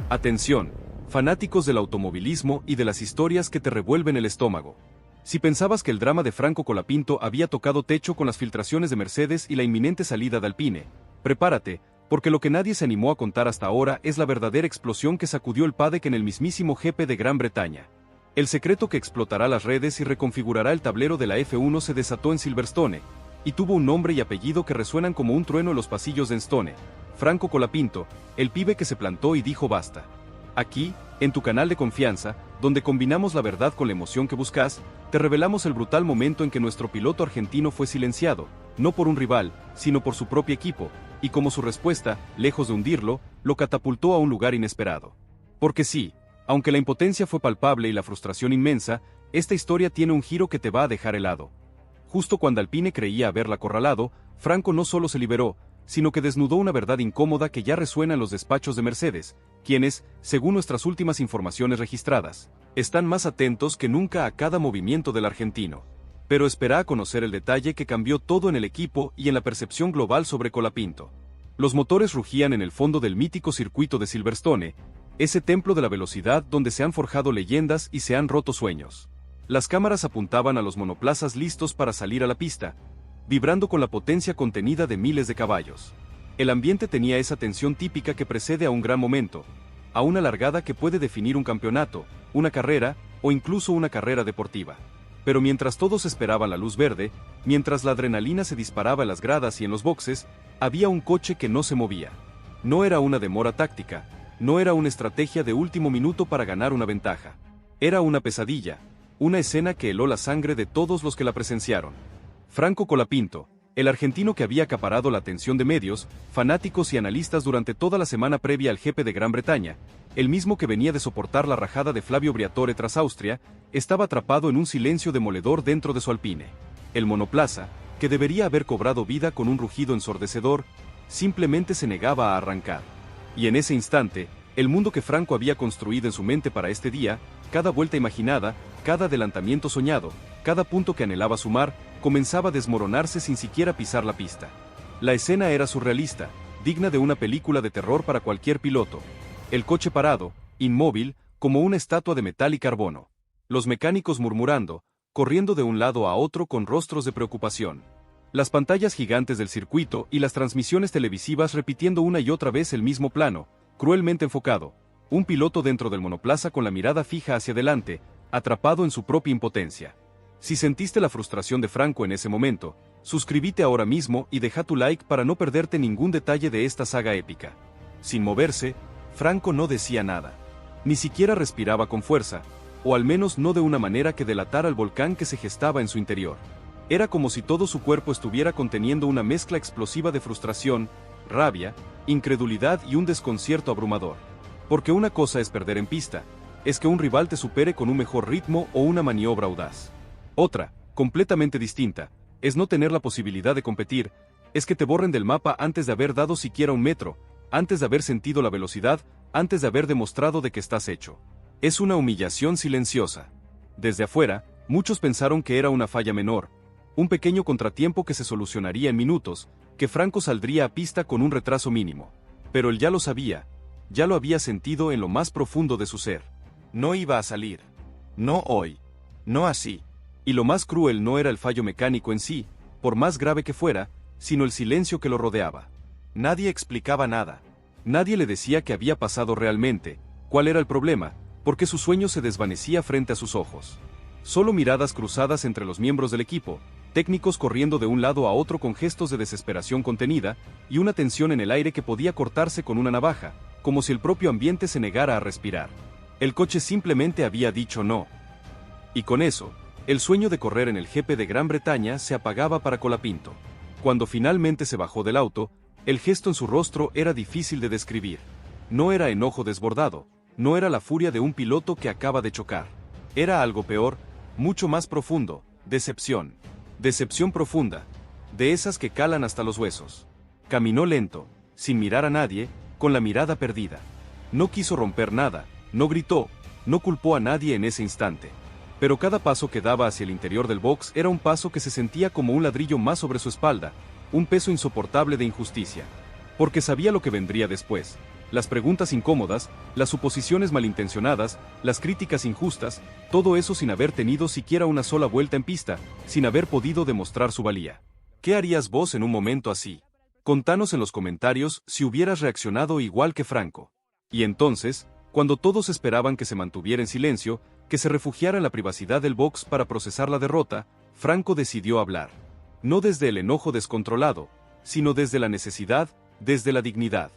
Atención, fanáticos del automovilismo y de las historias que te revuelven el estómago. Si pensabas que el drama de Franco Colapinto había tocado techo con las filtraciones de Mercedes y la inminente salida de Alpine, prepárate, porque lo que nadie se animó a contar hasta ahora es la verdadera explosión que sacudió el paddock en el mismísimo GP de Gran Bretaña. El secreto que explotará las redes y reconfigurará el tablero de la F1 se desató en Silverstone, y tuvo un nombre y apellido que resuenan como un trueno en los pasillos de Enstone: Franco Colapinto, el pibe que se plantó y dijo basta. Aquí, en tu canal de confianza, donde combinamos la verdad con la emoción que buscas, te revelamos el brutal momento en que nuestro piloto argentino fue silenciado, no por un rival, sino por su propio equipo, y como su respuesta, lejos de hundirlo, lo catapultó a un lugar inesperado. Porque sí, aunque la impotencia fue palpable y la frustración inmensa, esta historia tiene un giro que te va a dejar helado. Justo cuando Alpine creía haberla acorralado, Franco no solo se liberó, sino que desnudó una verdad incómoda que ya resuena en los despachos de Mercedes, quienes, según nuestras últimas informaciones registradas, están más atentos que nunca a cada movimiento del argentino. Pero espera a conocer el detalle que cambió todo en el equipo y en la percepción global sobre Colapinto. Los motores rugían en el fondo del mítico circuito de Silverstone, ese templo de la velocidad donde se han forjado leyendas y se han roto sueños. Las cámaras apuntaban a los monoplazas listos para salir a la pista, vibrando con la potencia contenida de miles de caballos. El ambiente tenía esa tensión típica que precede a un gran momento, a una largada que puede definir un campeonato, una carrera, o incluso una carrera deportiva. Pero mientras todos esperaban la luz verde, mientras la adrenalina se disparaba en las gradas y en los boxes, había un coche que no se movía. No era una demora táctica, no era una estrategia de último minuto para ganar una ventaja. Era una pesadilla, una escena que heló la sangre de todos los que la presenciaron. Franco Colapinto, el argentino que había acaparado la atención de medios, fanáticos y analistas durante toda la semana previa al GP de Gran Bretaña, el mismo que venía de soportar la rajada de Flavio Briatore tras Austria, estaba atrapado en un silencio demoledor dentro de su Alpine. El monoplaza, que debería haber cobrado vida con un rugido ensordecedor, simplemente se negaba a arrancar. Y en ese instante, el mundo que Franco había construido en su mente para este día, cada vuelta imaginada, cada adelantamiento soñado, cada punto que anhelaba sumar, comenzaba a desmoronarse sin siquiera pisar la pista. La escena era surrealista, digna de una película de terror para cualquier piloto. El coche parado, inmóvil, como una estatua de metal y carbono. Los mecánicos murmurando, corriendo de un lado a otro con rostros de preocupación. Las pantallas gigantes del circuito y las transmisiones televisivas repitiendo una y otra vez el mismo plano, cruelmente enfocado. Un piloto dentro del monoplaza con la mirada fija hacia adelante, atrapado en su propia impotencia. Si sentiste la frustración de Franco en ese momento, suscríbete ahora mismo y deja tu like para no perderte ningún detalle de esta saga épica. Sin moverse, Franco no decía nada. Ni siquiera respiraba con fuerza, o al menos no de una manera que delatara el volcán que se gestaba en su interior. Era como si todo su cuerpo estuviera conteniendo una mezcla explosiva de frustración, rabia, incredulidad y un desconcierto abrumador. Porque una cosa es perder en pista, es que un rival te supere con un mejor ritmo o una maniobra audaz. Otra, completamente distinta, es no tener la posibilidad de competir, es que te borren del mapa antes de haber dado siquiera un metro, antes de haber sentido la velocidad, antes de haber demostrado de que estás hecho. Es una humillación silenciosa. Desde afuera, muchos pensaron que era una falla menor, un pequeño contratiempo que se solucionaría en minutos, que Franco saldría a pista con un retraso mínimo. Pero él ya lo sabía, ya lo había sentido en lo más profundo de su ser. No iba a salir. No hoy. No así. Y lo más cruel no era el fallo mecánico en sí, por más grave que fuera, sino el silencio que lo rodeaba. Nadie explicaba nada. Nadie le decía qué había pasado realmente, cuál era el problema, porque su sueño se desvanecía frente a sus ojos. Solo miradas cruzadas entre los miembros del equipo, técnicos corriendo de un lado a otro con gestos de desesperación contenida, y una tensión en el aire que podía cortarse con una navaja, como si el propio ambiente se negara a respirar. El coche simplemente había dicho no. Y con eso, el sueño de correr en el GP de Gran Bretaña se apagaba para Colapinto. Cuando finalmente se bajó del auto, el gesto en su rostro era difícil de describir. No era enojo desbordado, no era la furia de un piloto que acaba de chocar. Era algo peor, mucho más profundo, decepción. Decepción profunda, de esas que calan hasta los huesos. Caminó lento, sin mirar a nadie, con la mirada perdida. No quiso romper nada, no gritó, no culpó a nadie en ese instante. Pero cada paso que daba hacia el interior del box era un paso que se sentía como un ladrillo más sobre su espalda, un peso insoportable de injusticia. Porque sabía lo que vendría después. Las preguntas incómodas, las suposiciones malintencionadas, las críticas injustas, todo eso sin haber tenido siquiera una sola vuelta en pista, sin haber podido demostrar su valía. ¿Qué harías vos en un momento así? Contanos en los comentarios si hubieras reaccionado igual que Franco. Y entonces, cuando todos esperaban que se mantuviera en silencio, que se refugiara en la privacidad del box para procesar la derrota, Franco decidió hablar. No desde el enojo descontrolado, sino desde la necesidad, desde la dignidad.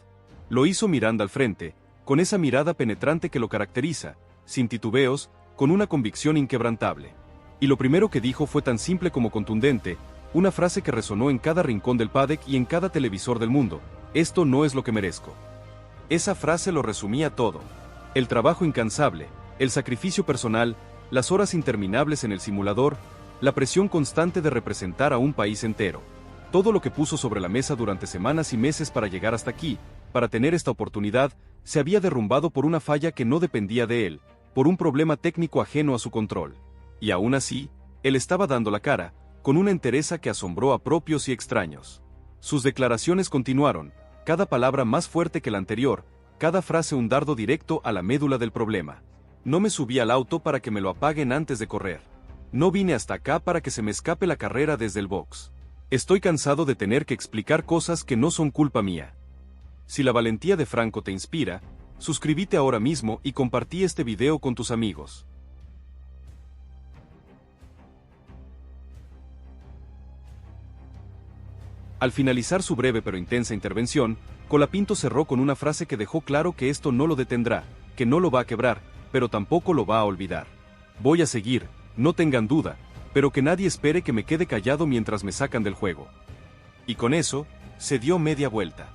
Lo hizo mirando al frente, con esa mirada penetrante que lo caracteriza, sin titubeos, con una convicción inquebrantable. Y lo primero que dijo fue tan simple como contundente, una frase que resonó en cada rincón del paddock y en cada televisor del mundo: esto no es lo que merezco. Esa frase lo resumía todo. El trabajo incansable, el sacrificio personal, las horas interminables en el simulador, la presión constante de representar a un país entero. Todo lo que puso sobre la mesa durante semanas y meses para llegar hasta aquí, para tener esta oportunidad, se había derrumbado por una falla que no dependía de él, por un problema técnico ajeno a su control. Y aún así, él estaba dando la cara, con una entereza que asombró a propios y extraños. Sus declaraciones continuaron, cada palabra más fuerte que la anterior, cada frase un dardo directo a la médula del problema. No me subí al auto para que me lo apaguen antes de correr. No vine hasta acá para que se me escape la carrera desde el box. Estoy cansado de tener que explicar cosas que no son culpa mía. Si la valentía de Franco te inspira, suscríbete ahora mismo y compartí este video con tus amigos. Al finalizar su breve pero intensa intervención, Colapinto cerró con una frase que dejó claro que esto no lo detendrá, que no lo va a quebrar, pero tampoco lo va a olvidar. Voy a seguir, no tengan duda, pero que nadie espere que me quede callado mientras me sacan del juego. Y con eso, se dio media vuelta.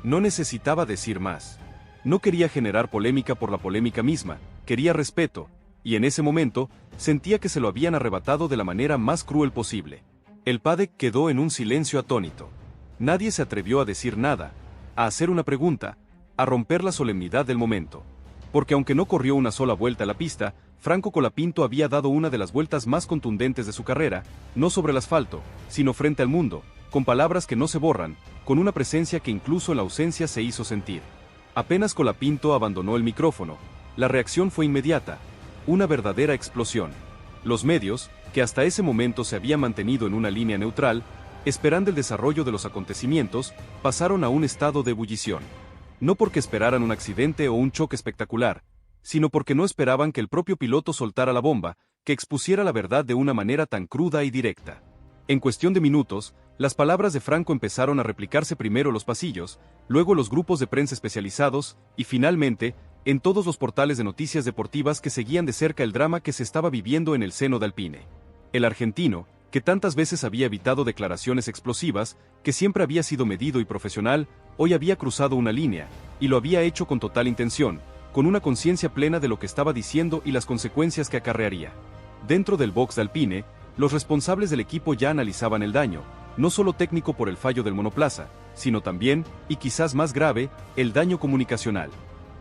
No necesitaba decir más. No quería generar polémica por la polémica misma, quería respeto, y en ese momento, sentía que se lo habían arrebatado de la manera más cruel posible. El paddock quedó en un silencio atónito. Nadie se atrevió a decir nada, a hacer una pregunta, a romper la solemnidad del momento. Porque aunque no corrió una sola vuelta a la pista, Franco Colapinto había dado una de las vueltas más contundentes de su carrera, no sobre el asfalto, sino frente al mundo, con palabras que no se borran, con una presencia que incluso en la ausencia se hizo sentir. Apenas Colapinto abandonó el micrófono, la reacción fue inmediata, una verdadera explosión. Los medios, que hasta ese momento se habían mantenido en una línea neutral, esperando el desarrollo de los acontecimientos, pasaron a un estado de ebullición. No porque esperaran un accidente o un choque espectacular, sino porque no esperaban que el propio piloto soltara la bomba, que expusiera la verdad de una manera tan cruda y directa. En cuestión de minutos, las palabras de Franco empezaron a replicarse primero los pasillos, luego los grupos de prensa especializados, y finalmente, en todos los portales de noticias deportivas que seguían de cerca el drama que se estaba viviendo en el seno de Alpine. El argentino, que tantas veces había evitado declaraciones explosivas, que siempre había sido medido y profesional, hoy había cruzado una línea, y lo había hecho con total intención, con una conciencia plena de lo que estaba diciendo y las consecuencias que acarrearía. Dentro del box de Alpine, los responsables del equipo ya analizaban el daño, no solo técnico por el fallo del monoplaza, sino también, y quizás más grave, el daño comunicacional.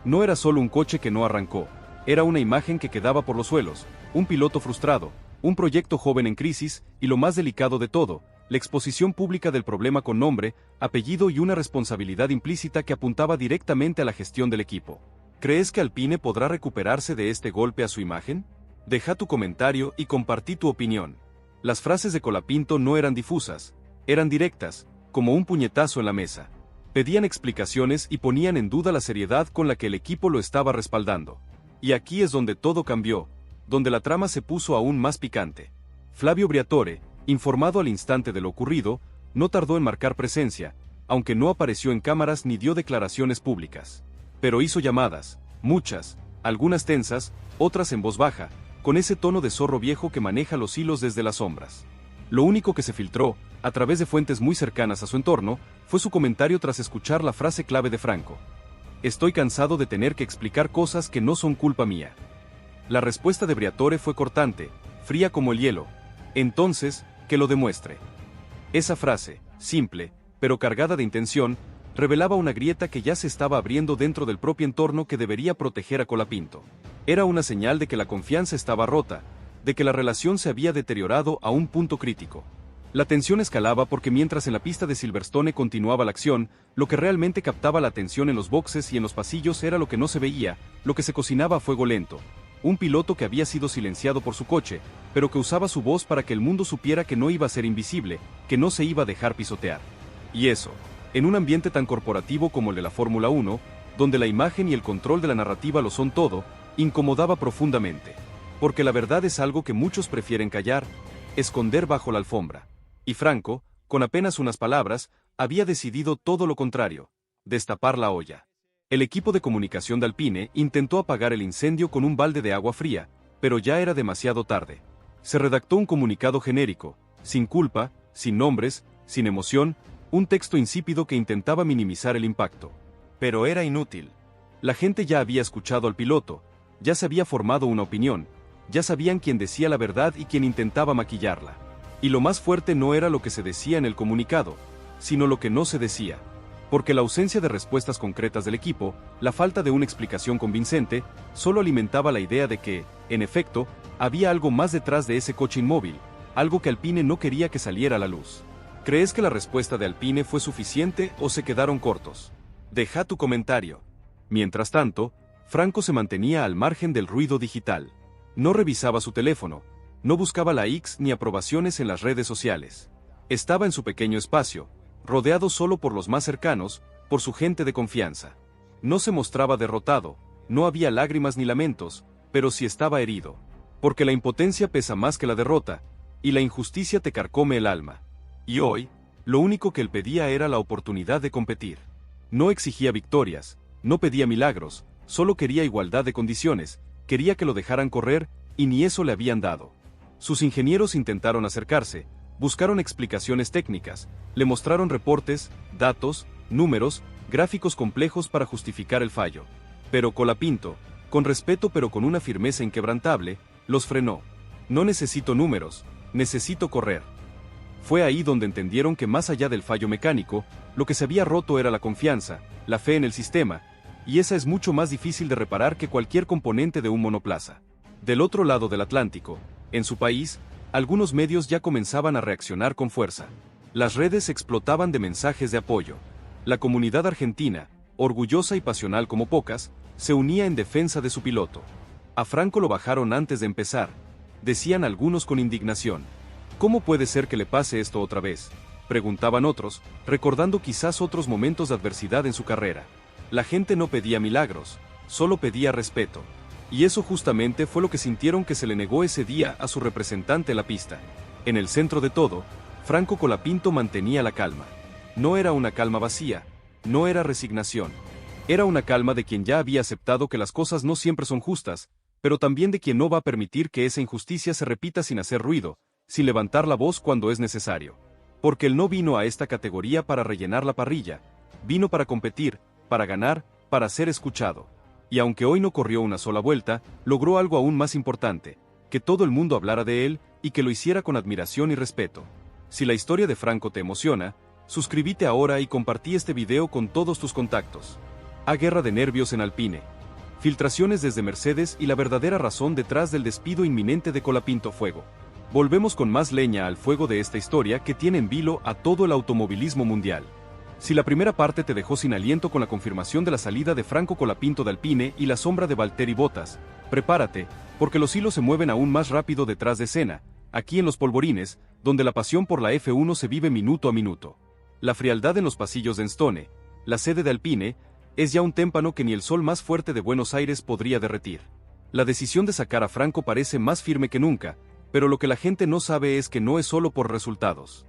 No era solo un coche que no arrancó, era una imagen que quedaba por los suelos, un piloto frustrado, un proyecto joven en crisis, y lo más delicado de todo, la exposición pública del problema con nombre, apellido y una responsabilidad implícita que apuntaba directamente a la gestión del equipo. ¿Crees que Alpine podrá recuperarse de este golpe a su imagen? Deja tu comentario y compartí tu opinión. Las frases de Colapinto no eran difusas, eran directas, como un puñetazo en la mesa. Pedían explicaciones y ponían en duda la seriedad con la que el equipo lo estaba respaldando. Y aquí es donde todo cambió, donde la trama se puso aún más picante. Flavio Briatore, informado al instante de lo ocurrido, no tardó en marcar presencia, aunque no apareció en cámaras ni dio declaraciones públicas. Pero hizo llamadas, muchas, algunas tensas, otras en voz baja, con ese tono de zorro viejo que maneja los hilos desde las sombras. Lo único que se filtró, a través de fuentes muy cercanas a su entorno, fue su comentario tras escuchar la frase clave de Franco. Estoy cansado de tener que explicar cosas que no son culpa mía. La respuesta de Briatore fue cortante, fría como el hielo. Entonces, que lo demuestre. Esa frase, simple, pero cargada de intención, revelaba una grieta que ya se estaba abriendo dentro del propio entorno que debería proteger a Colapinto. Era una señal de que la confianza estaba rota, de que la relación se había deteriorado a un punto crítico. La tensión escalaba porque mientras en la pista de Silverstone continuaba la acción, lo que realmente captaba la atención en los boxes y en los pasillos era lo que no se veía, lo que se cocinaba a fuego lento. Un piloto que había sido silenciado por su coche, pero que usaba su voz para que el mundo supiera que no iba a ser invisible, que no se iba a dejar pisotear. Y eso, en un ambiente tan corporativo como el de la Fórmula 1, donde la imagen y el control de la narrativa lo son todo, incomodaba profundamente. Porque la verdad es algo que muchos prefieren callar, esconder bajo la alfombra. Y Franco, con apenas unas palabras, había decidido todo lo contrario: destapar la olla. El equipo de comunicación de Alpine intentó apagar el incendio con un balde de agua fría, pero ya era demasiado tarde. Se redactó un comunicado genérico, sin culpa, sin nombres, sin emoción, un texto insípido que intentaba minimizar el impacto. Pero era inútil. La gente ya había escuchado al piloto, ya se había formado una opinión, ya sabían quién decía la verdad y quién intentaba maquillarla. Y lo más fuerte no era lo que se decía en el comunicado, sino lo que no se decía. Porque la ausencia de respuestas concretas del equipo, la falta de una explicación convincente, solo alimentaba la idea de que, en efecto, había algo más detrás de ese coche inmóvil, algo que Alpine no quería que saliera a la luz. ¿Crees que la respuesta de Alpine fue suficiente o se quedaron cortos? Deja tu comentario. Mientras tanto, Franco se mantenía al margen del ruido digital. No revisaba su teléfono, no buscaba likes ni aprobaciones en las redes sociales. Estaba en su pequeño espacio, rodeado solo por los más cercanos, por su gente de confianza. No se mostraba derrotado, no había lágrimas ni lamentos, pero sí estaba herido. Porque la impotencia pesa más que la derrota, y la injusticia te carcome el alma. Y hoy, lo único que él pedía era la oportunidad de competir. No exigía victorias, no pedía milagros, solo quería igualdad de condiciones, quería que lo dejaran correr, y ni eso le habían dado. Sus ingenieros intentaron acercarse, buscaron explicaciones técnicas, le mostraron reportes, datos, números, gráficos complejos para justificar el fallo. Pero Colapinto, con respeto pero con una firmeza inquebrantable, los frenó. No necesito números, necesito correr. Fue ahí donde entendieron que más allá del fallo mecánico, lo que se había roto era la confianza, la fe en el sistema, y esa es mucho más difícil de reparar que cualquier componente de un monoplaza. Del otro lado del Atlántico, en su país, algunos medios ya comenzaban a reaccionar con fuerza. Las redes explotaban de mensajes de apoyo. La comunidad argentina, orgullosa y pasional como pocas, se unía en defensa de su piloto. A Franco lo bajaron antes de empezar, decían algunos con indignación. ¿Cómo puede ser que le pase esto otra vez?, preguntaban otros, recordando quizás otros momentos de adversidad en su carrera. La gente no pedía milagros, solo pedía respeto. Y eso justamente fue lo que sintieron que se le negó ese día a su representante en la pista. En el centro de todo, Franco Colapinto mantenía la calma. No era una calma vacía, no era resignación. Era una calma de quien ya había aceptado que las cosas no siempre son justas, pero también de quien no va a permitir que esa injusticia se repita sin hacer ruido, sin levantar la voz cuando es necesario. Porque él no vino a esta categoría para rellenar la parrilla, vino para competir, para ganar, para ser escuchado. Y aunque hoy no corrió una sola vuelta, logró algo aún más importante: que todo el mundo hablara de él, y que lo hiciera con admiración y respeto. Si la historia de Franco te emociona, suscríbete ahora y compartí este video con todos tus contactos. A guerra de nervios en Alpine. Filtraciones desde Mercedes y la verdadera razón detrás del despido inminente de Colapinto. Fuego. Volvemos con más leña al fuego de esta historia que tiene en vilo a todo el automovilismo mundial. Si la primera parte te dejó sin aliento con la confirmación de la salida de Franco Colapinto de Alpine y la sombra de Valtteri Bottas, prepárate, porque los hilos se mueven aún más rápido detrás de escena, aquí en los polvorines, donde la pasión por la F1 se vive minuto a minuto. La frialdad en los pasillos de Enstone, la sede de Alpine, es ya un témpano que ni el sol más fuerte de Buenos Aires podría derretir. La decisión de sacar a Franco parece más firme que nunca, pero lo que la gente no sabe es que no es solo por resultados.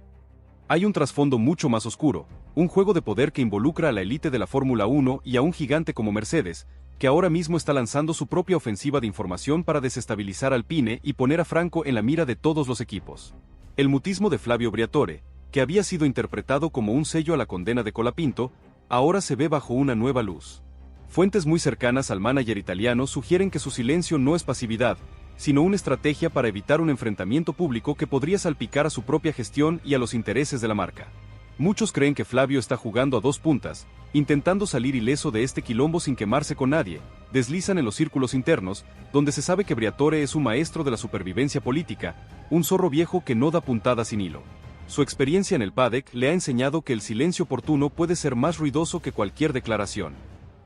Hay un trasfondo mucho más oscuro, un juego de poder que involucra a la élite de la Fórmula 1 y a un gigante como Mercedes, que ahora mismo está lanzando su propia ofensiva de información para desestabilizar Alpine y poner a Franco en la mira de todos los equipos. El mutismo de Flavio Briatore, que había sido interpretado como un sello a la condena de Colapinto, ahora se ve bajo una nueva luz. Fuentes muy cercanas al manager italiano sugieren que su silencio no es pasividad, sino una estrategia para evitar un enfrentamiento público que podría salpicar a su propia gestión y a los intereses de la marca. Muchos creen que Flavio está jugando a dos puntas, intentando salir ileso de este quilombo sin quemarse con nadie. Deslizan en los círculos internos, donde se sabe que Briatore es un maestro de la supervivencia política, un zorro viejo que no da puntada sin hilo. Su experiencia en el paddock le ha enseñado que el silencio oportuno puede ser más ruidoso que cualquier declaración.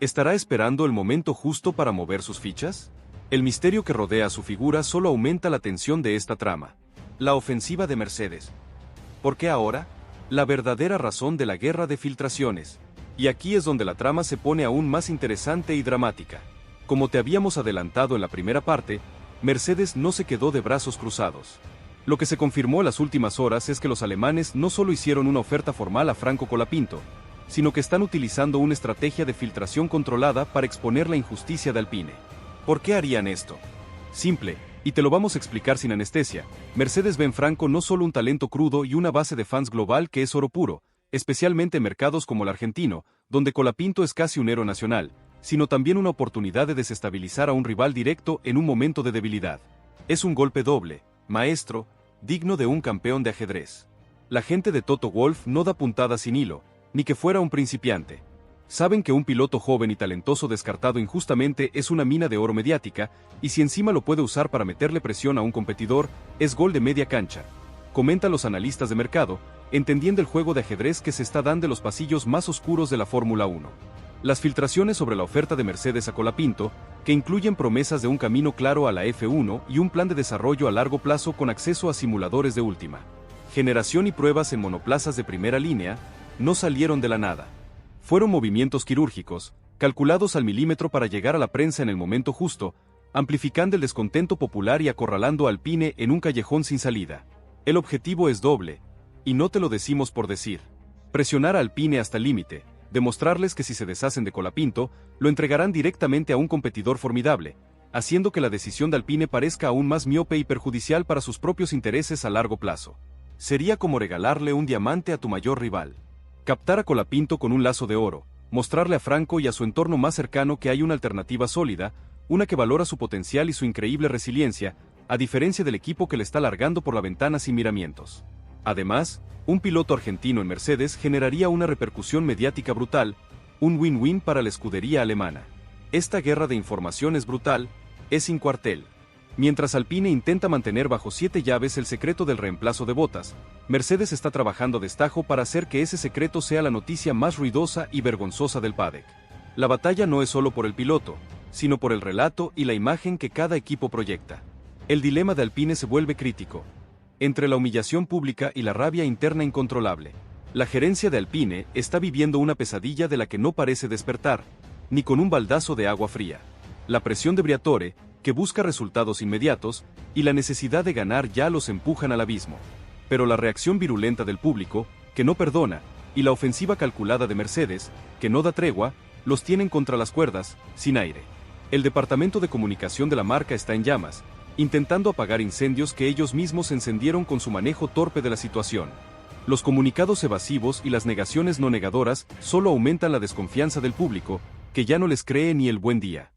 ¿Estará esperando el momento justo para mover sus fichas? El misterio que rodea a su figura solo aumenta la tensión de esta trama. La ofensiva de Mercedes. ¿Por qué ahora? La verdadera razón de la guerra de filtraciones. Y aquí es donde la trama se pone aún más interesante y dramática. Como te habíamos adelantado en la primera parte, Mercedes no se quedó de brazos cruzados. Lo que se confirmó en las últimas horas es que los alemanes no solo hicieron una oferta formal a Franco Colapinto, sino que están utilizando una estrategia de filtración controlada para exponer la injusticia de Alpine. ¿Por qué harían esto? Simple, y te lo vamos a explicar sin anestesia. Mercedes ve en Franco no solo un talento crudo y una base de fans global que es oro puro, especialmente en mercados como el argentino, donde Colapinto es casi un héroe nacional, sino también una oportunidad de desestabilizar a un rival directo en un momento de debilidad. Es un golpe doble, maestro, digno de un campeón de ajedrez. La gente de Toto Wolff no da puntadas sin hilo, ni que fuera un principiante. Saben que un piloto joven y talentoso descartado injustamente es una mina de oro mediática, y si encima lo puede usar para meterle presión a un competidor, es gol de media cancha. Comentan los analistas de mercado, entendiendo el juego de ajedrez que se está dando en los pasillos más oscuros de la Fórmula 1. Las filtraciones sobre la oferta de Mercedes a Colapinto, que incluyen promesas de un camino claro a la F1 y un plan de desarrollo a largo plazo con acceso a simuladores de última generación y pruebas en monoplazas de primera línea, no salieron de la nada. Fueron movimientos quirúrgicos, calculados al milímetro para llegar a la prensa en el momento justo, amplificando el descontento popular y acorralando a Alpine en un callejón sin salida. El objetivo es doble, y no te lo decimos por decir. Presionar a Alpine hasta el límite, demostrarles que si se deshacen de Colapinto, lo entregarán directamente a un competidor formidable, haciendo que la decisión de Alpine parezca aún más miope y perjudicial para sus propios intereses a largo plazo. Sería como regalarle un diamante a tu mayor rival. Captar a Colapinto con un lazo de oro, mostrarle a Franco y a su entorno más cercano que hay una alternativa sólida, una que valora su potencial y su increíble resiliencia, a diferencia del equipo que le está largando por la ventana sin miramientos. Además, un piloto argentino en Mercedes generaría una repercusión mediática brutal, un win-win para la escudería alemana. Esta guerra de información es brutal, es sin cuartel. Mientras Alpine intenta mantener bajo 7 llaves el secreto del reemplazo de Bottas, Mercedes está trabajando a destajo para hacer que ese secreto sea la noticia más ruidosa y vergonzosa del paddock. La batalla no es solo por el piloto, sino por el relato y la imagen que cada equipo proyecta. El dilema de Alpine se vuelve crítico. Entre la humillación pública y la rabia interna incontrolable, la gerencia de Alpine está viviendo una pesadilla de la que no parece despertar, ni con un baldazo de agua fría. La presión de Briatore, que busca resultados inmediatos, y la necesidad de ganar ya los empujan al abismo. Pero la reacción virulenta del público, que no perdona, y la ofensiva calculada de Mercedes, que no da tregua, los tienen contra las cuerdas, sin aire. El departamento de comunicación de la marca está en llamas, intentando apagar incendios que ellos mismos encendieron con su manejo torpe de la situación. Los comunicados evasivos y las negaciones no negadoras solo aumentan la desconfianza del público, que ya no les cree ni el buen día.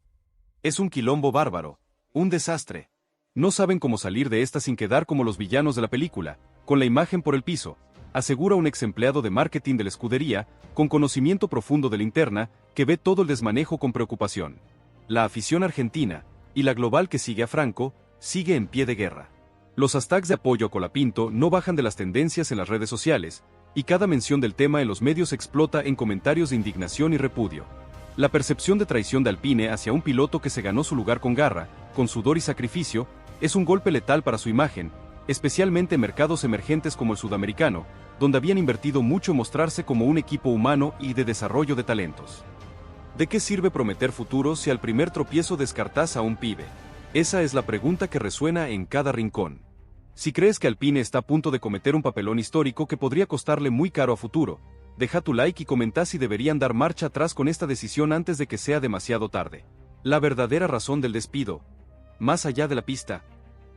Es un quilombo bárbaro, un desastre. No saben cómo salir de esta sin quedar como los villanos de la película, con la imagen por el piso, asegura un ex empleado de marketing de la escudería, con conocimiento profundo de la interna, que ve todo el desmanejo con preocupación. La afición argentina, y la global que sigue a Franco, sigue en pie de guerra. Los hashtags de apoyo a Colapinto no bajan de las tendencias en las redes sociales, y cada mención del tema en los medios explota en comentarios de indignación y repudio. La percepción de traición de Alpine hacia un piloto que se ganó su lugar con garra, con sudor y sacrificio, es un golpe letal para su imagen, especialmente en mercados emergentes como el sudamericano, donde habían invertido mucho en mostrarse como un equipo humano y de desarrollo de talentos. ¿De qué sirve prometer futuro si al primer tropiezo descartás a un pibe? Esa es la pregunta que resuena en cada rincón. Si crees que Alpine está a punto de cometer un papelón histórico que podría costarle muy caro a futuro, deja tu like y comenta si deberían dar marcha atrás con esta decisión antes de que sea demasiado tarde. La verdadera razón del despido. Más allá de la pista.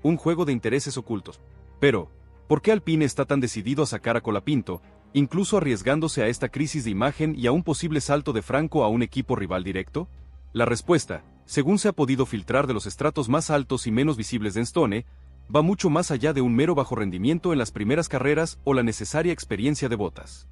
Un juego de intereses ocultos. Pero, ¿por qué Alpine está tan decidido a sacar a Colapinto, incluso arriesgándose a esta crisis de imagen y a un posible salto de Franco a un equipo rival directo? La respuesta, según se ha podido filtrar de los estratos más altos y menos visibles de Enstone, va mucho más allá de un mero bajo rendimiento en las primeras carreras o la necesaria experiencia de Bottas.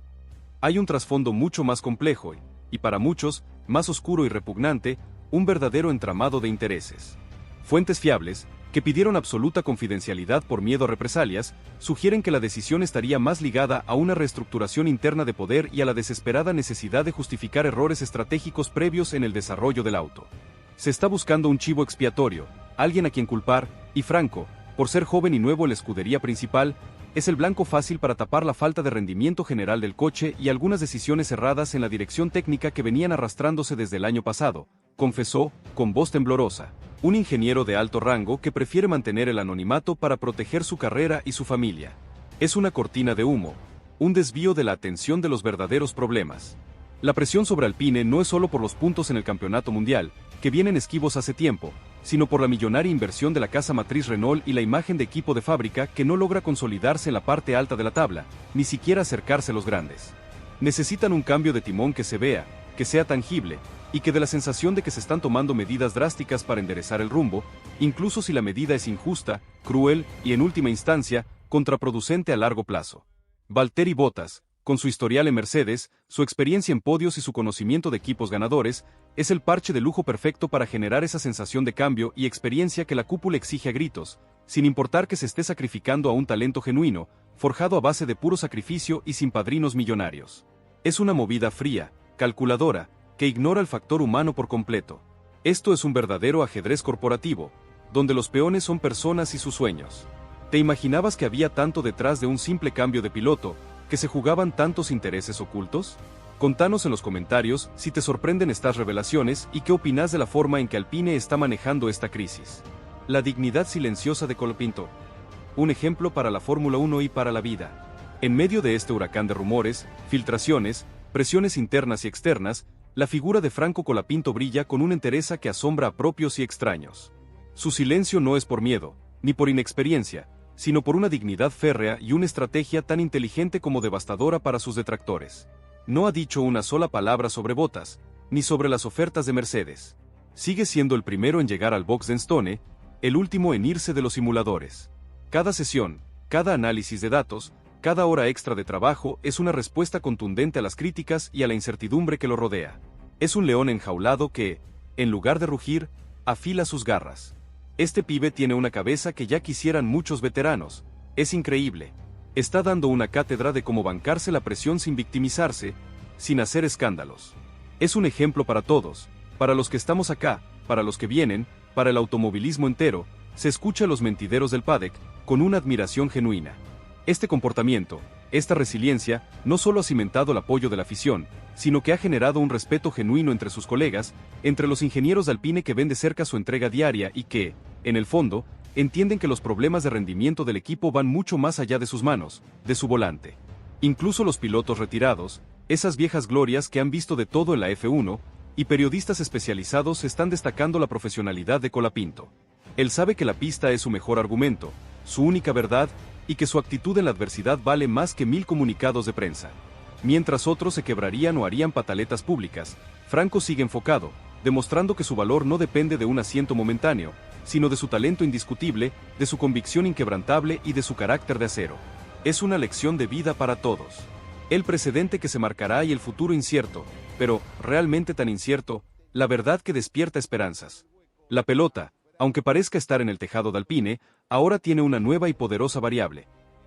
Hay un trasfondo mucho más complejo y para muchos, más oscuro y repugnante, un verdadero entramado de intereses. Fuentes fiables, que pidieron absoluta confidencialidad por miedo a represalias, sugieren que la decisión estaría más ligada a una reestructuración interna de poder y a la desesperada necesidad de justificar errores estratégicos previos en el desarrollo del auto. Se está buscando un chivo expiatorio, alguien a quien culpar, y Franco, por ser joven y nuevo en la escudería principal, es el blanco fácil para tapar la falta de rendimiento general del coche y algunas decisiones erradas en la dirección técnica que venían arrastrándose desde el año pasado, confesó, con voz temblorosa, un ingeniero de alto rango que prefiere mantener el anonimato para proteger su carrera y su familia. Es una cortina de humo, un desvío de la atención de los verdaderos problemas. La presión sobre Alpine no es solo por los puntos en el campeonato mundial, que vienen esquivos hace tiempo, sino por la millonaria inversión de la casa matriz Renault y la imagen de equipo de fábrica que no logra consolidarse en la parte alta de la tabla, ni siquiera acercarse a los grandes. Necesitan un cambio de timón que se vea, que sea tangible, y que dé la sensación de que se están tomando medidas drásticas para enderezar el rumbo, incluso si la medida es injusta, cruel y en última instancia, contraproducente a largo plazo. Valtteri Bottas, con su historial en Mercedes, su experiencia en podios y su conocimiento de equipos ganadores, es el parche de lujo perfecto para generar esa sensación de cambio y experiencia que la cúpula exige a gritos, sin importar que se esté sacrificando a un talento genuino, forjado a base de puro sacrificio y sin padrinos millonarios. Es una movida fría, calculadora, que ignora el factor humano por completo. Esto es un verdadero ajedrez corporativo, donde los peones son personas y sus sueños. ¿Te imaginabas que había tanto detrás de un simple cambio de piloto, que se jugaban tantos intereses ocultos? Contanos en los comentarios si te sorprenden estas revelaciones y qué opinas de la forma en que Alpine está manejando esta crisis. La dignidad silenciosa de Colapinto. Un ejemplo para la Fórmula 1 y para la vida. En medio de este huracán de rumores, filtraciones, presiones internas y externas, la figura de Franco Colapinto brilla con una entereza que asombra a propios y extraños. Su silencio no es por miedo, ni por inexperiencia, sino por una dignidad férrea y una estrategia tan inteligente como devastadora para sus detractores. No ha dicho una sola palabra sobre Bottas, ni sobre las ofertas de Mercedes. Sigue siendo el primero en llegar al box de Stone, el último en irse de los simuladores. Cada sesión, cada análisis de datos, cada hora extra de trabajo es una respuesta contundente a las críticas y a la incertidumbre que lo rodea. Es un león enjaulado que, en lugar de rugir, afila sus garras. Este pibe tiene una cabeza que ya quisieran muchos veteranos. Es increíble. Está dando una cátedra de cómo bancarse la presión sin victimizarse, sin hacer escándalos. Es un ejemplo para todos, para los que estamos acá, para los que vienen, para el automovilismo entero. Se escucha a los mentideros del paddock con una admiración genuina. Este comportamiento, esta resiliencia, no solo ha cimentado el apoyo de la afición, sino que ha generado un respeto genuino entre sus colegas, entre los ingenieros de Alpine que ven de cerca su entrega diaria y que, en el fondo, entienden que los problemas de rendimiento del equipo van mucho más allá de sus manos, de su volante. Incluso los pilotos retirados, esas viejas glorias que han visto de todo en la F1, y periodistas especializados están destacando la profesionalidad de Colapinto. Él sabe que la pista es su mejor argumento, su única verdad, y que su actitud en la adversidad vale más que 1000 comunicados de prensa. Mientras otros se quebrarían o harían pataletas públicas, Franco sigue enfocado, demostrando que su valor no depende de un asiento momentáneo, sino de su talento indiscutible, de su convicción inquebrantable y de su carácter de acero. Es una lección de vida para todos. El precedente que se marcará y el futuro incierto, pero, realmente tan incierto, la verdad que despierta esperanzas. La pelota, aunque parezca estar en el tejado de Alpine, ahora tiene una nueva y poderosa variable.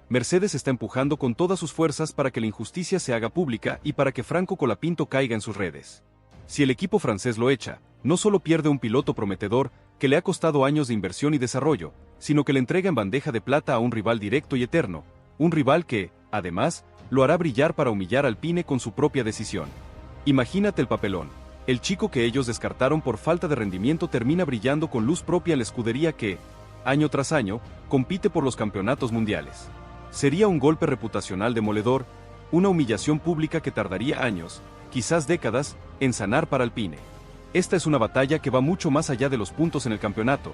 Mercedes está empujando con todas sus fuerzas para que la injusticia se haga pública y para que Franco Colapinto caiga en sus redes. Si el equipo francés lo echa, no solo pierde un piloto prometedor, que le ha costado años de inversión y desarrollo, sino que le entrega en bandeja de plata a un rival directo y eterno, un rival que, además, lo hará brillar para humillar a Alpine con su propia decisión. Imagínate el papelón. El chico que ellos descartaron por falta de rendimiento termina brillando con luz propia en la escudería que, año tras año, compite por los campeonatos mundiales. Sería un golpe reputacional demoledor, una humillación pública que tardaría años, quizás décadas, en sanar para Alpine. Esta es una batalla que va mucho más allá de los puntos en el campeonato.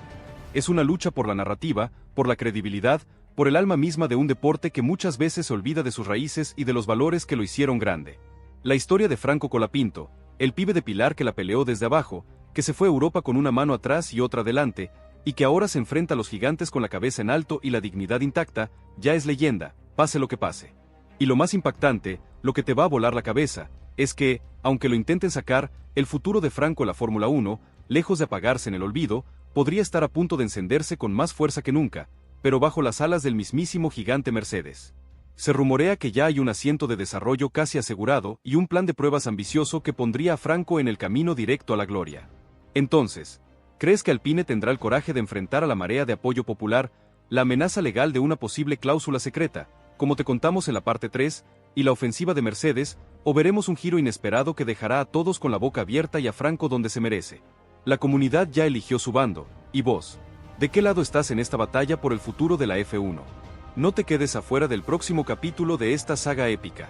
Es una lucha por la narrativa, por la credibilidad, por el alma misma de un deporte que muchas veces se olvida de sus raíces y de los valores que lo hicieron grande. La historia de Franco Colapinto, el pibe de Pilar que la peleó desde abajo, que se fue a Europa con una mano atrás y otra adelante, y que ahora se enfrenta a los gigantes con la cabeza en alto y la dignidad intacta, ya es leyenda, pase lo que pase. Y lo más impactante, lo que te va a volar la cabeza, es que, aunque lo intenten sacar, el futuro de Franco en la Fórmula 1, lejos de apagarse en el olvido, podría estar a punto de encenderse con más fuerza que nunca, pero bajo las alas del mismísimo gigante Mercedes. Se rumorea que ya hay un asiento de desarrollo casi asegurado y un plan de pruebas ambicioso que pondría a Franco en el camino directo a la gloria. Entonces, ¿crees que Alpine tendrá el coraje de enfrentar a la marea de apoyo popular, la amenaza legal de una posible cláusula secreta, como te contamos en la parte 3, y la ofensiva de Mercedes, o veremos un giro inesperado que dejará a todos con la boca abierta y a Franco donde se merece? La comunidad ya eligió su bando, ¿y vos? ¿De qué lado estás en esta batalla por el futuro de la F1? No te quedes afuera del próximo capítulo de esta saga épica.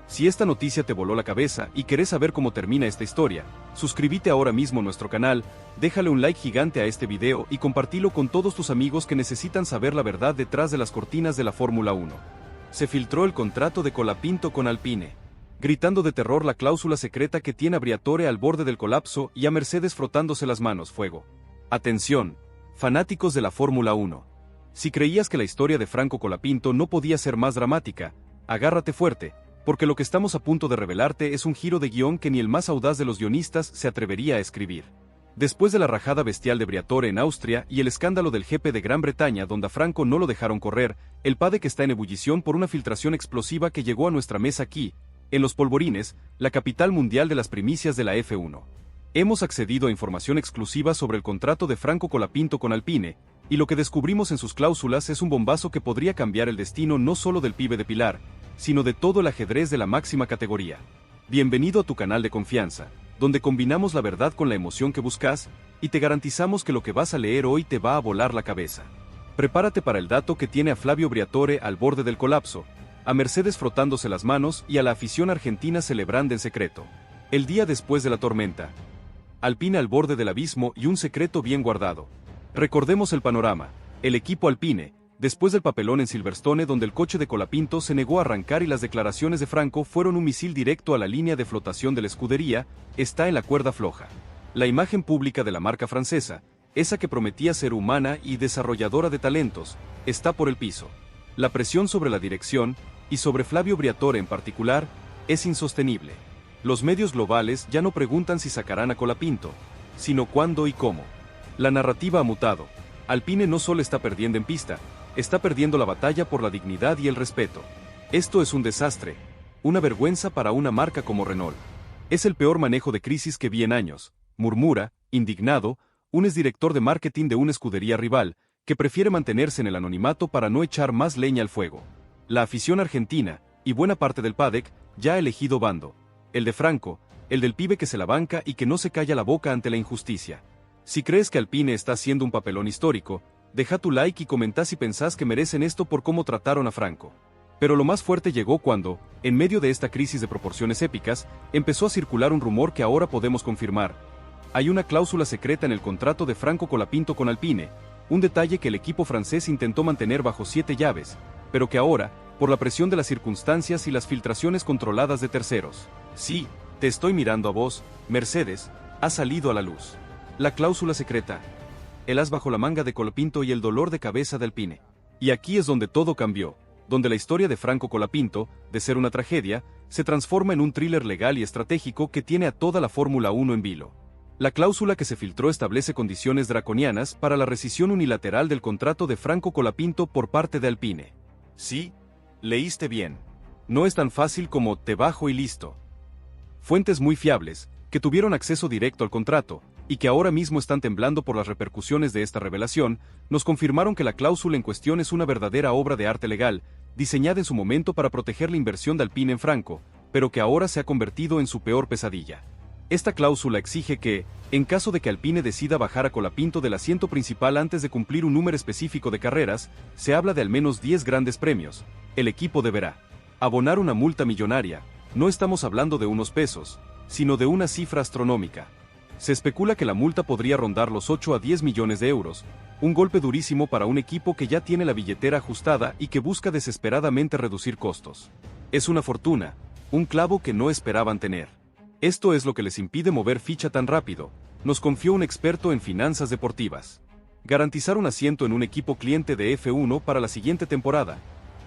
Si esta noticia te voló la cabeza y querés saber cómo termina esta historia, suscríbete ahora mismo a nuestro canal, déjale un like gigante a este video y compartilo con todos tus amigos que necesitan saber la verdad detrás de las cortinas de la Fórmula 1. Se filtró el contrato de Colapinto con Alpine, gritando de terror la cláusula secreta que tiene a Briatore al borde del colapso y a Mercedes frotándose las manos. Fuego. Atención, fanáticos de la Fórmula 1. Si creías que la historia de Franco Colapinto no podía ser más dramática, agárrate fuerte, porque lo que estamos a punto de revelarte es un giro de guión que ni el más audaz de los guionistas se atrevería a escribir. Después de la rajada bestial de Briatore en Austria y el escándalo del GP de Gran Bretaña donde a Franco no lo dejaron correr, el paddock está en ebullición por una filtración explosiva que llegó a nuestra mesa aquí, en Los Polvorines, la capital mundial de las primicias de la F1. Hemos accedido a información exclusiva sobre el contrato de Franco Colapinto con Alpine, y lo que descubrimos en sus cláusulas es un bombazo que podría cambiar el destino no solo del pibe de Pilar, sino de todo el ajedrez de la máxima categoría. Bienvenido a tu canal de confianza, donde combinamos la verdad con la emoción que buscas, y te garantizamos que lo que vas a leer hoy te va a volar la cabeza. Prepárate para el dato que tiene a Flavio Briatore al borde del colapso, a Mercedes frotándose las manos y a la afición argentina celebrando en secreto. El día después de la tormenta. Alpine al borde del abismo y un secreto bien guardado. Recordemos el panorama. El equipo Alpine, después del papelón en Silverstone donde el coche de Colapinto se negó a arrancar y las declaraciones de Franco fueron un misil directo a la línea de flotación de la escudería, está en la cuerda floja. La imagen pública de la marca francesa, esa que prometía ser humana y desarrolladora de talentos, está por el piso. La presión sobre la dirección, y sobre Flavio Briatore en particular, es insostenible. Los medios globales ya no preguntan si sacarán a Colapinto, sino cuándo y cómo. La narrativa ha mutado. Alpine no solo está perdiendo en pista, está perdiendo la batalla por la dignidad y el respeto. Esto es un desastre, una vergüenza para una marca como Renault. Es el peor manejo de crisis que vi en años, murmura, indignado, un exdirector de marketing de una escudería rival, que prefiere mantenerse en el anonimato para no echar más leña al fuego. La afición argentina, y buena parte del paddock, ya ha elegido bando. El de Franco, el del pibe que se la banca y que no se calla la boca ante la injusticia. Si crees que Alpine está haciendo un papelón histórico, deja tu like y comenta si pensás que merecen esto por cómo trataron a Franco. Pero lo más fuerte llegó cuando, en medio de esta crisis de proporciones épicas, empezó a circular un rumor que ahora podemos confirmar. Hay una cláusula secreta en el contrato de Franco Colapinto con Alpine, un detalle que el equipo francés intentó mantener bajo 7 llaves, pero que ahora, por la presión de las circunstancias y las filtraciones controladas de terceros, sí, te estoy mirando a vos, Mercedes, ha salido a la luz. La cláusula secreta. El as bajo la manga de Colapinto y el dolor de cabeza de Alpine. Y aquí es donde todo cambió, donde la historia de Franco Colapinto, de ser una tragedia, se transforma en un thriller legal y estratégico que tiene a toda la Fórmula 1 en vilo. La cláusula que se filtró establece condiciones draconianas para la rescisión unilateral del contrato de Franco Colapinto por parte de Alpine. Sí, leíste bien. No es tan fácil como te bajo y listo. Fuentes muy fiables, que tuvieron acceso directo al contrato, y que ahora mismo están temblando por las repercusiones de esta revelación, nos confirmaron que la cláusula en cuestión es una verdadera obra de arte legal, diseñada en su momento para proteger la inversión de Alpine en Franco, pero que ahora se ha convertido en su peor pesadilla. Esta cláusula exige que, en caso de que Alpine decida bajar a Colapinto del asiento principal antes de cumplir un número específico de carreras, se habla de al menos 10 grandes premios, el equipo deberá abonar una multa millonaria, no estamos hablando de unos pesos, sino de una cifra astronómica. Se especula que la multa podría rondar los 8 a 10 millones de euros, un golpe durísimo para un equipo que ya tiene la billetera ajustada y que busca desesperadamente reducir costos. Es una fortuna, un clavo que no esperaban tener. Esto es lo que les impide mover ficha tan rápido, nos confió un experto en finanzas deportivas. Garantizar un asiento en un equipo cliente de F1 para la siguiente temporada.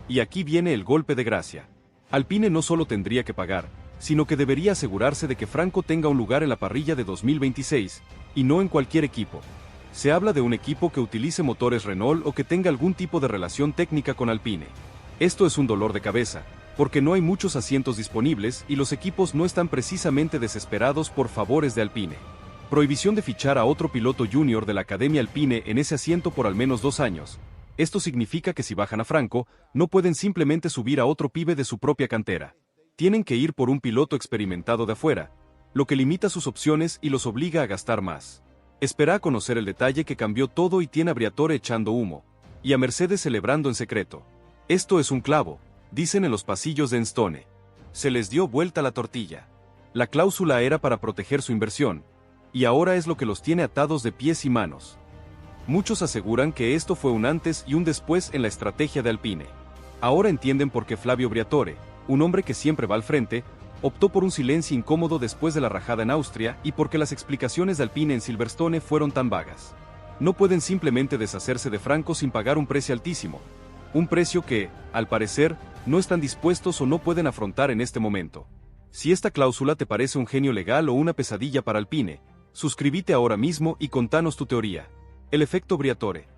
Y aquí viene el golpe de gracia. Alpine no solo tendría que pagar, sino que debería asegurarse de que Franco tenga un lugar en la parrilla de 2026, y no en cualquier equipo. Se habla de un equipo que utilice motores Renault o que tenga algún tipo de relación técnica con Alpine. Esto es un dolor de cabeza, porque no hay muchos asientos disponibles y los equipos no están precisamente desesperados por favores de Alpine. Prohibición de fichar a otro piloto junior de la Academia Alpine en ese asiento por al menos 2 años. Esto significa que si bajan a Franco, no pueden simplemente subir a otro pibe de su propia cantera. Tienen que ir por un piloto experimentado de afuera, lo que limita sus opciones y los obliga a gastar más. Espera a conocer el detalle que cambió todo y tiene a Briatore echando humo, y a Mercedes celebrando en secreto. Esto es un clavo, dicen en los pasillos de Enstone. Se les dio vuelta la tortilla. La cláusula era para proteger su inversión, y ahora es lo que los tiene atados de pies y manos. Muchos aseguran que esto fue un antes y un después en la estrategia de Alpine. Ahora entienden por qué Flavio Briatore, un hombre que siempre va al frente, optó por un silencio incómodo después de la rajada en Austria y porque las explicaciones de Alpine en Silverstone fueron tan vagas. No pueden simplemente deshacerse de Franco sin pagar un precio altísimo. Un precio que, al parecer, no están dispuestos o no pueden afrontar en este momento. Si esta cláusula te parece un genio legal o una pesadilla para Alpine, suscríbete ahora mismo y contanos tu teoría. El efecto Briatore.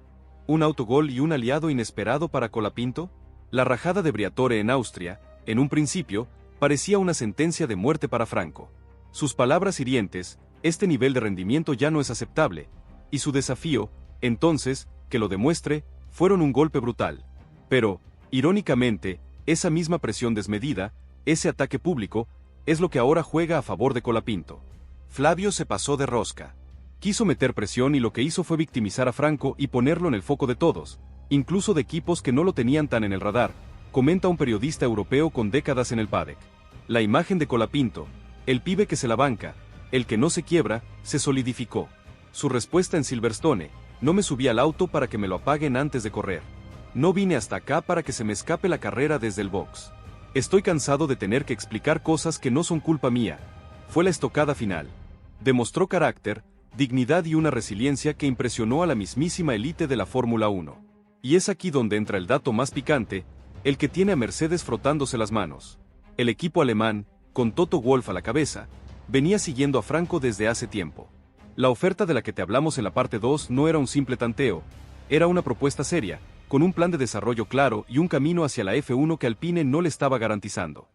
¿Un autogol y un aliado inesperado para Colapinto? La rajada de Briatore en Austria, en un principio, parecía una sentencia de muerte para Franco. Sus palabras hirientes, este nivel de rendimiento ya no es aceptable, y su desafío, entonces, que lo demuestre, fueron un golpe brutal. Pero, irónicamente, esa misma presión desmedida, ese ataque público, es lo que ahora juega a favor de Colapinto. Flavio se pasó de rosca. Quiso meter presión y lo que hizo fue victimizar a Franco y ponerlo en el foco de todos, incluso de equipos que no lo tenían tan en el radar, comenta un periodista europeo con décadas en el paddock. La imagen de Colapinto, el pibe que se la banca, el que no se quiebra, se solidificó. Su respuesta en Silverstone: no me subí al auto para que me lo apaguen antes de correr. No vine hasta acá para que se me escape la carrera desde el box. Estoy cansado de tener que explicar cosas que no son culpa mía. Fue la estocada final. Demostró carácter, dignidad y una resiliencia que impresionó a la mismísima élite de la Fórmula 1. Y es aquí donde entra el dato más picante, el que tiene a Mercedes frotándose las manos. El equipo alemán, con Toto Wolff a la cabeza, venía siguiendo a Franco desde hace tiempo. La oferta de la que te hablamos en la parte 2 no era un simple tanteo, era una propuesta seria, con un plan de desarrollo claro y un camino hacia la F1 que Alpine no le estaba garantizando.